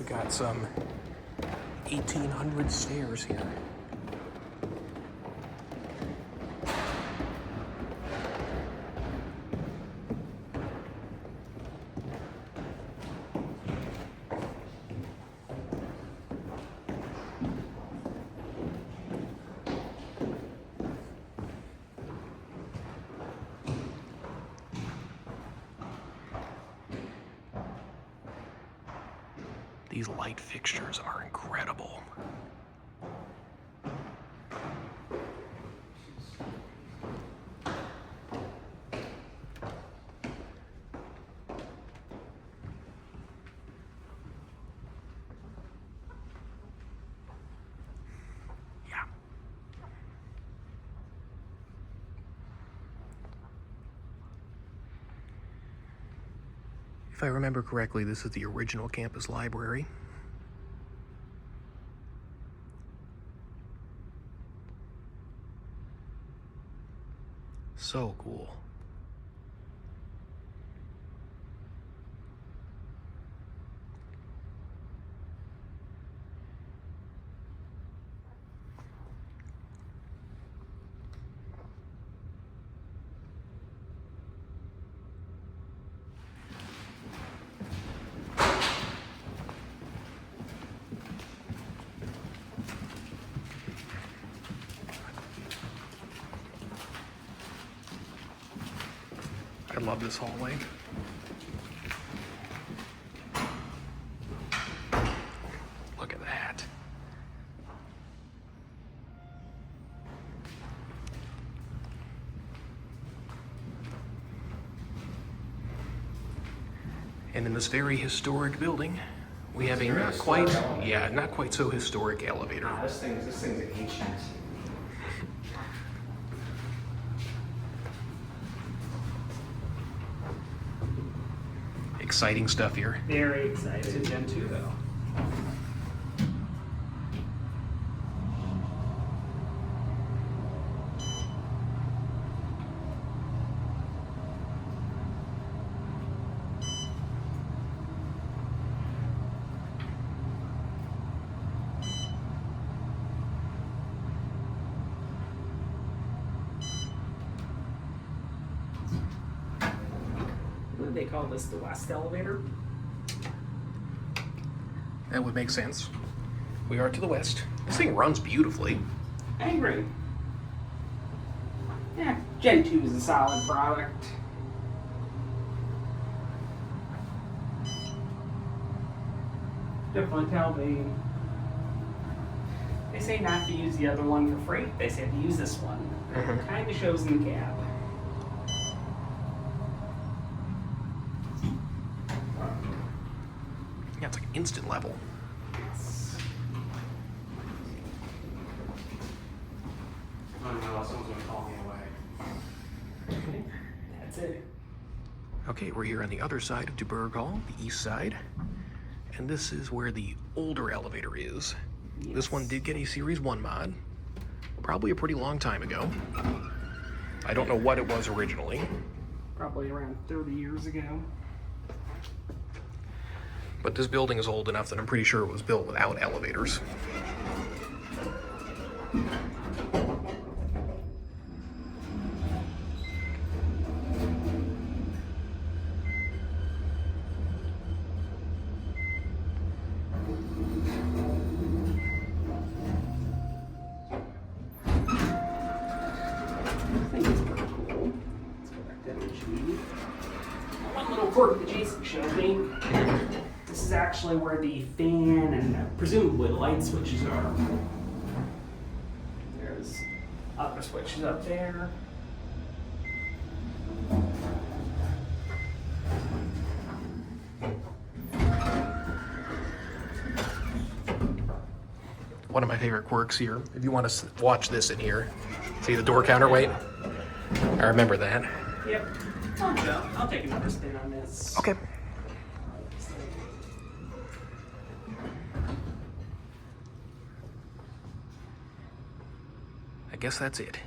We got some 1800 stairs here. These light fixtures are incredible. Yeah. If I remember correctly, this is the original campus library. So cool. I love this hallway. Look at that. And in this very historic building, we have a not quite so historic elevator. Nah, this thing's ancient. Exciting stuff here. Very excited. It's a Gen 2 though. They call this the West Elevator. That would make sense. We are to the west. This thing runs beautifully. I agree. Yeah, Gen 2 is a solid product. Definitely tell they say not to use the other one for freight. They say to use this one. Mhm. Kind of shows in the cab. Yeah, it's like instant level. Oh no, someone's gonna call me away. That's it. Okay, we're here on the other side of DuBourg Hall, the east side. And this is where the older elevator is. Yes. This one did get a Series 1 mod, probably a pretty long time ago. I don't know what it was originally. Probably around 30 years ago. But this building is old enough that I'm pretty sure it was built without elevators. I think it's pretty cool. Let's go back to MHB. One little quirk that Jason showed me. This is actually where the fan and presumably light switches are. There's other switches up there. One of my favorite quirks here. If you want to watch this in here, see the door counterweight? I remember that. Yep. I'll take another spin on this. Okay. I guess that's it.